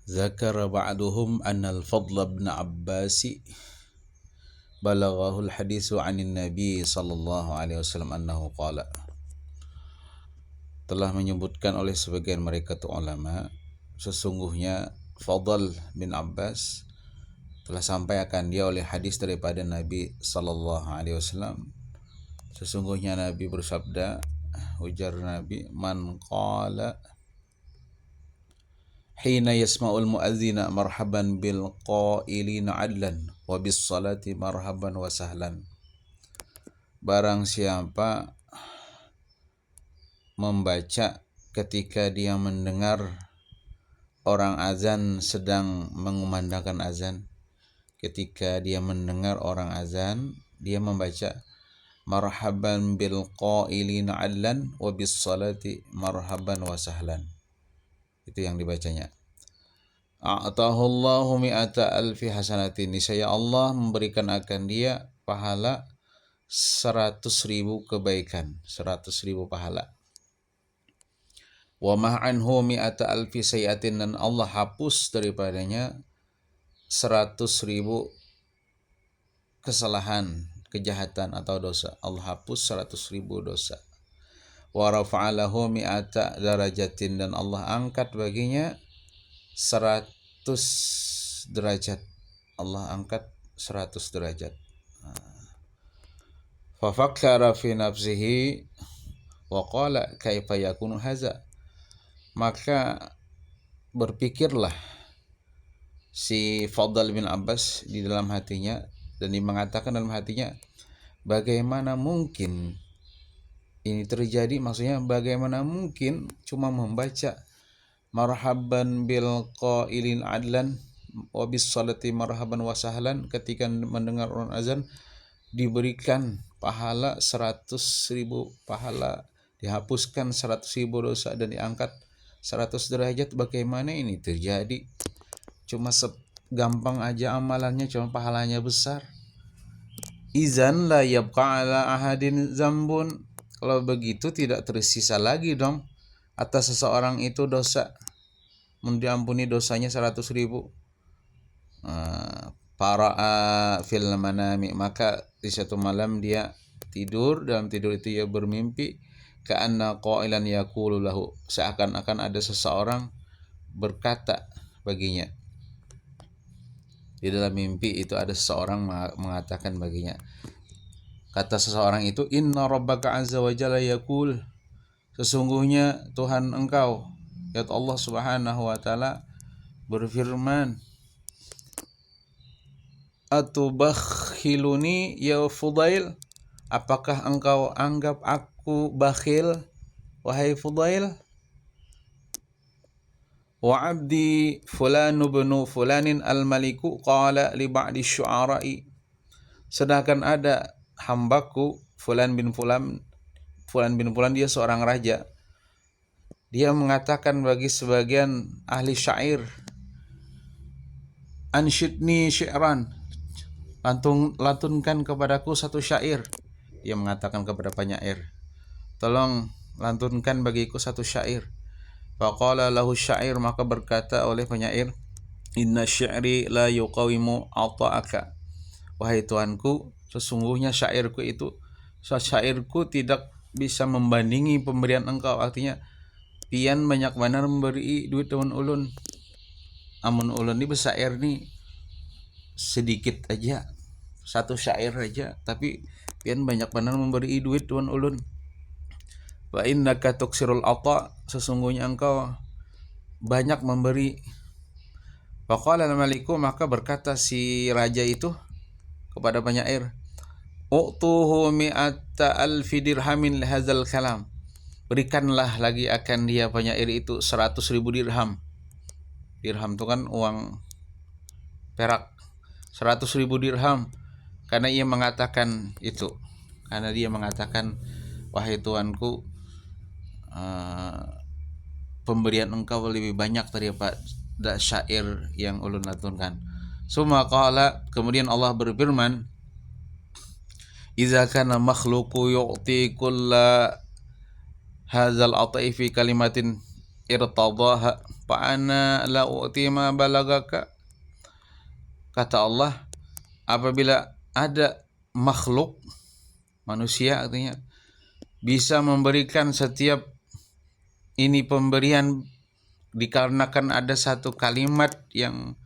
Zakara ba'duhum anna al-Fadl bin Abbas balaghahu al-haditsu 'anin Nabi sallallahu alaihi wasallam annahu qala. Telah menyebutkan oleh sebagian mereka tu ulama, sesungguhnya Fadl bin Abbas telah sampaikan dia oleh hadis daripada Nabi sallallahu alaihi wasallam. Sesungguhnya Nabi bersabda, ujar Nabi, man qala hina yasma'ul mu'adzina marhaban bil qailina adlan wa bis salati marhaban wa sahlan. Barang siapa membaca ketika dia mendengar orang azan sedang mengumandangkan azan, ketika dia mendengar orang azan, dia membaca marhaban bil qailina adlan wa bis salati marhaban wa sahlan. Itu yang dibacanya. A'tahullahu mi'ata alfi hasanatin. Niscaya Allah memberikan akan dia pahala 100.000 kebaikan, 100.000 pahala. Wa ma'anhu mi'ata alfi sayiatin, dan Allah hapus daripadanya 100.000 kesalahan, kejahatan atau dosa. Allah hapus 100.000 dosa. Wa rafa'alahu mi'ata darajatin, dan Allah angkat baginya 100 derajat. Allah angkat 100 derajat. Fa fakkara fi nafsihi wa qala kaifa yakunu hadza. Maka berpikirlah si Fadl bin Abbas di dalam hatinya, dan dia mengatakan dalam hatinya, bagaimana mungkin ini terjadi? Maksudnya bagaimana mungkin cuma membaca marhaban bil qailin adlan wa bis salati marhaban wa sahlan, ketika mendengar orang azan diberikan pahala 100.000 pahala, dihapuskan 100.000 dosa dan diangkat 100 derajat. Bagaimana ini terjadi? Cuma gampang aja amalannya, cuma pahalanya besar. Izan la yabqa ala ahadin zambun. Kalau begitu tidak tersisa lagi dong atas seseorang itu dosa, diampuni dosanya 100.000. Para'a fil manami, maka di satu malam dia tidur, dalam tidur itu ia bermimpi, ka'anna qailan yaqulu lahu, seakan-akan ada seseorang berkata baginya. Di dalam mimpi itu ada seseorang mengatakan baginya. Kata seseorang itu, inna rabbaka azza wa jalla yaqul, sesungguhnya Tuhan engkau, ya Allah subhanahu wa ta'ala berfirman, atubakhiluni ya Fudail, apakah engkau anggap aku bakhil wahai Fudail? Wa abdi fulan ibn fulanin al-maliku qala li ba'di syu'ara'i, sedangkan ada hambaku fulan bin fulan dia seorang raja, dia mengatakan bagi sebagian ahli syair, ansyidni syi'ran, lantunkan kepadaku satu syair. Dia mengatakan kepada penyair, tolong lantunkan bagiku satu syair. Faqala lahu syair, maka berkata oleh penyair, inna syi'ri la yuqawimu ata'aka, wahai Tuanku, sesungguhnya syairku tidak bisa membandingi pemberian engkau. Artinya pian banyak benar memberi duit teman ulun, amun ulun ni besair ni sedikit aja, satu syair aja, tapi pian banyak benar memberi duit teman ulun. Wa innaka tuksirul ata, sesungguhnya engkau banyak memberi. Faqala al-maliku, maka berkata si raja itu kepada penyair, u'tuhu mi'ata alfi dirhamin lihazal kalam, berikanlah lagi akan dia penyair itu 100.000 dirham. Dirham itu kan uang perak. 100.000 dirham, karena ia mengatakan itu, karena dia mengatakan, wahai Tuanku, pemberian engkau lebih banyak daripada syair yang ulun lantunkan. Summa qala, kemudian Allah berfirman, iza kana makhluqu yu'ti kulla hadzal ata'i fi kalimatin irtadaha fa ana la u'ti ma balagaka. Kata Allah, apabila ada makhluk manusia artinya bisa memberikan setiap ini pemberian dikarenakan ada satu kalimat yang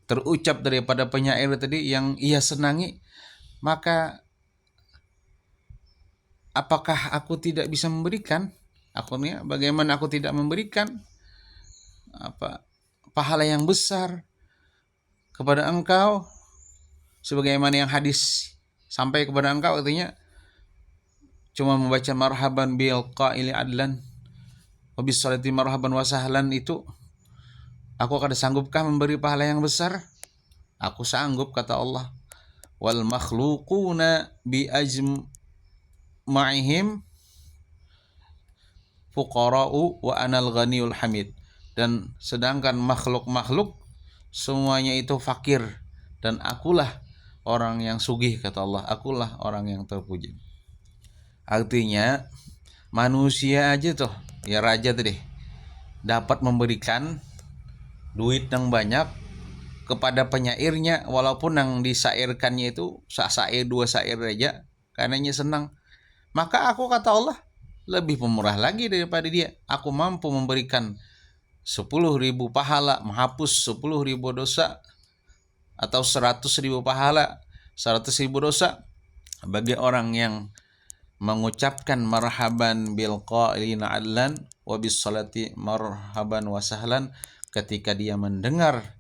terucap daripada penyair tadi yang ia senangi, maka apakah aku tidak bisa memberikan? Akhirnya bagaimana aku tidak memberikan pahala yang besar kepada engkau, sebagaimana yang hadis sampai kepada engkau, artinya cuma membaca marhaban bil qaili adlan wa bis salati marhaban wa sahlan itu aku akan sanggupkah memberi pahala yang besar? Aku sanggup, kata Allah. Wal makhluquna bi ajma'ihim fuqara'u wa anal ghaniyul hamid. Dan sedangkan makhluk-makhluk semuanya itu fakir dan akulah orang yang sugih, kata Allah. Akulah orang yang terpuji. Artinya manusia aja tuh, ya raja tadi, dapat memberikan duit yang banyak kepada penyairnya, walaupun yang disairkannya itu sair 2 sair aja, karenanya senang. Maka aku, kata Allah, lebih pemurah lagi daripada dia. Aku mampu memberikan 10.000 pahala, menghapus 10.000 dosa, atau 100.000 pahala, 100.000 dosa bagi orang yang mengucapkan marhaban bil qailina adlan wa bis salati marhaban wa sahlan ketika dia mendengar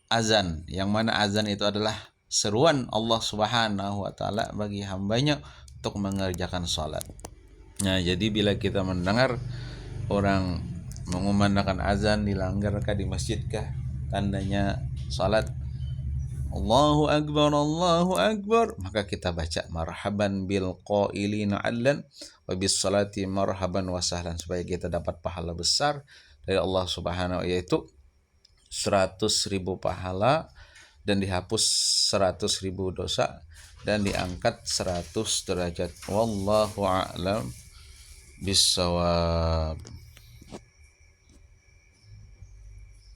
azan, yang mana azan itu adalah seruan Allah Subhanahu wa taala bagi hambanya untuk mengerjakan salat. Nah, jadi bila kita mendengar orang mengumandangkan azan dilanggarkah di masjidkah, tandanya salat, Allahu Akbar, maka kita baca marhaban bil qailina adlan wa bis salati marhaban wa sahlan, supaya kita dapat pahala besar dari Allah Subhanahu, yaitu 100.000 pahala dan dihapus 100.000 dosa dan diangkat 100 derajat. Wallahu a'lam bissawab.